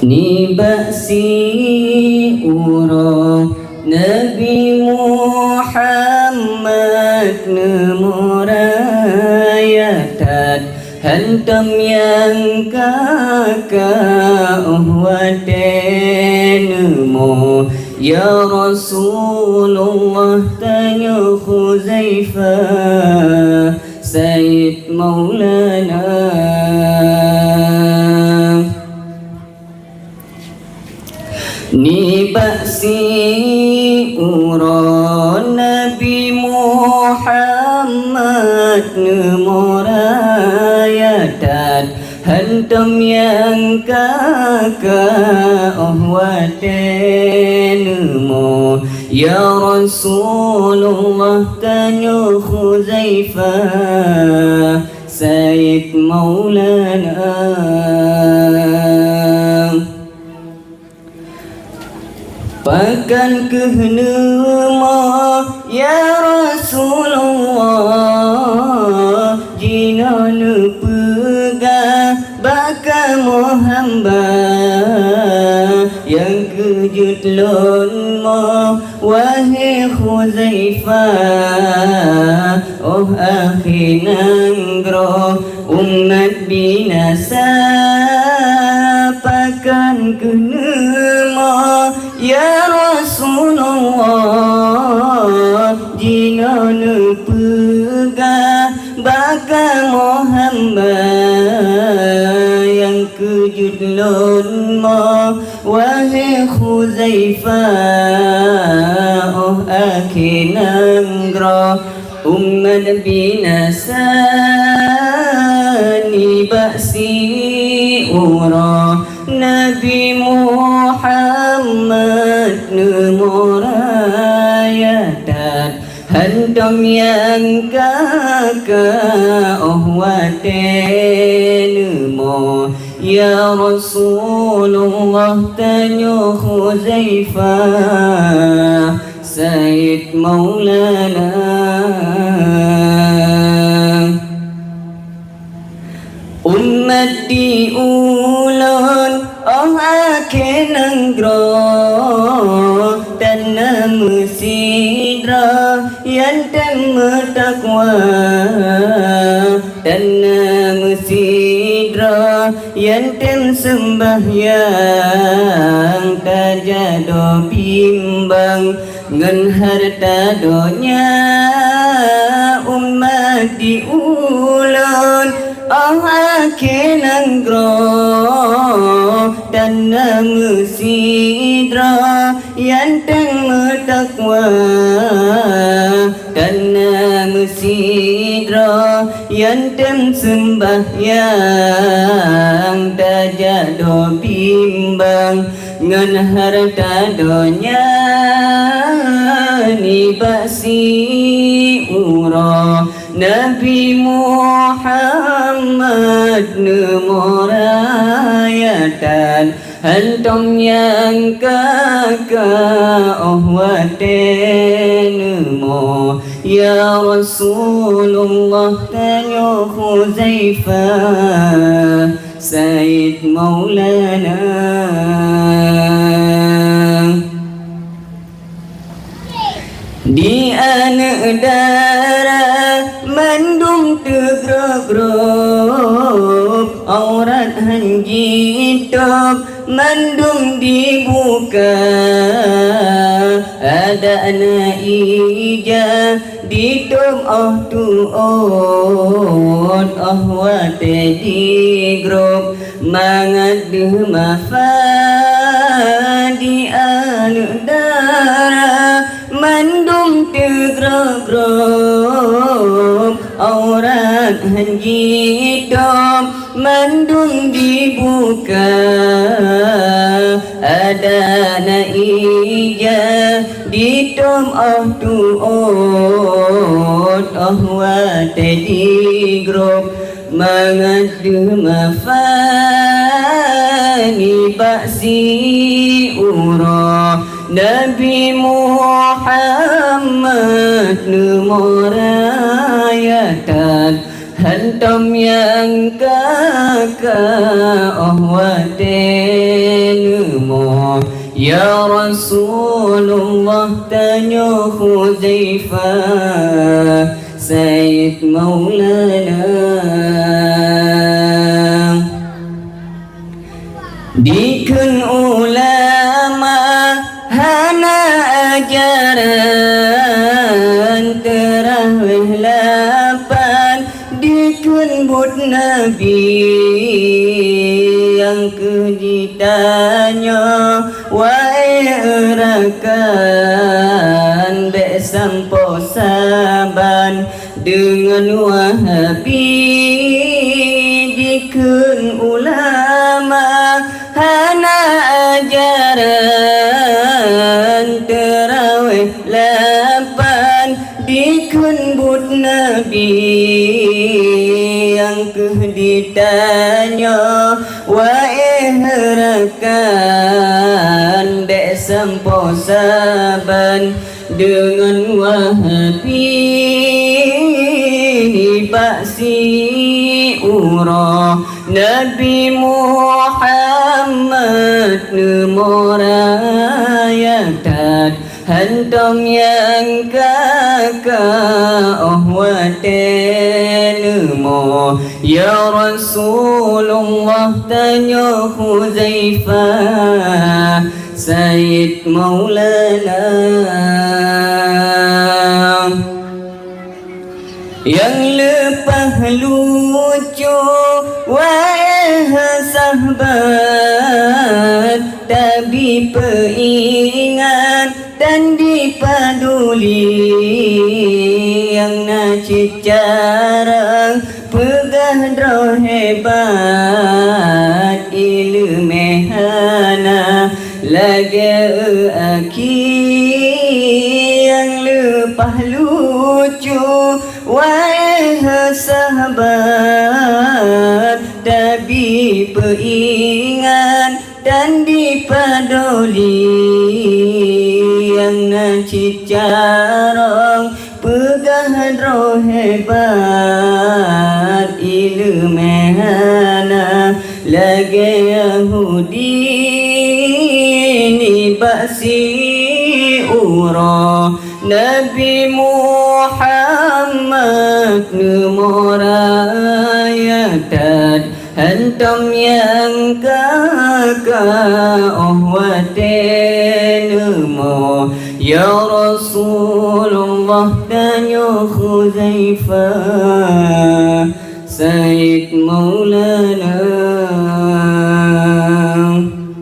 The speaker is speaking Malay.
Ni ba'si uro Nabi Muhammad nemurayatan hantam yang kakak uhwatenmu ya Rasulullah tanya Khuzaifah Sayyid Maulana Ni ba'si uro Nabi Muhammad nemurayatan hantam yang kakak uhwatenmu ya Rasulullah tanya Khuzaifah Sayyid Maulana Pakan kehenema ya Rasulullah Jina nepega baka Muhammad Yang kejut lonmo wahai Khuzaifah Oh akhi nanggro umat binasa Pakan kehenema ya Rasulullah jina nepega baka Muhammad yang kejut lonmo wahai Khuzaifah oh akhi nanggro umat binasa ni ba'si ura Nabi Muhammad nemurayatan hantam yang kakak uhwatenmu ya Rasulullah tanya Khuzaifah Sayyid Maulana umat diulan oh akhi nanggro tanah musidra yang takwa tanah musidra yang sembahyang tajado bimbang ngan harta donya umat diulan oh akhi nanggro tanah musidra yang takwa tanah musidra yang sembahyang tajado bimbang ngan harta donya ni ba'si ura Nabi Muhammad nemurayatan hantam yang kakak uhwatenmu ya Rasulullah tanya Khuzaifah Sayyid Maulana di anak darah mandum tegrogrop aurat hanjitop mandum dibuka ada anak ija ditop tuot wate digrop mangat mafa di anak darah mandum tegrogrop aurat hanjitop mandum dibuka ada naija ditom tuot wate digrop mangat mafani ba'si ura Nabi Muhammad nemurayatan Hantam yang kakak ahwatenmu Ya Rasulullah tanya Huzaifah Sayyid Maulana Dikun ulama hana ajaran terawih lapan Dikun bud Nabi yang kejitanya Wai erakan Bek sampo saban dengan Wahabi Dikun ulama hana ajaran terawih lapan Dikun bud Nabi yang ditanya Waihrakan dek sampo saban dengan Wahabi Baksi ura Nabi Muhammad Nemorayatan Hantam yang kakak ahwatenmu Ya Rasulullah tanya Huzaifah Sayyid Maulana Yang lepas lucu Wahai sahabat Tapi peringat dan dipaduli Yang nacik jarang Pegah drau hebat Ilmehana Lagi aki Yang lepas lucu Wahai sahabat Tapi peringat dan dipaduli Yang nacik jarang Pegah drau hebat Ilmehana Lagi Yahudi Ni baksi ura Nabi Muhammad Nemorayatan Hantam yang kakak ahwatenmu Ya Rasulullah tanya Huzaifah Sayyid Maulana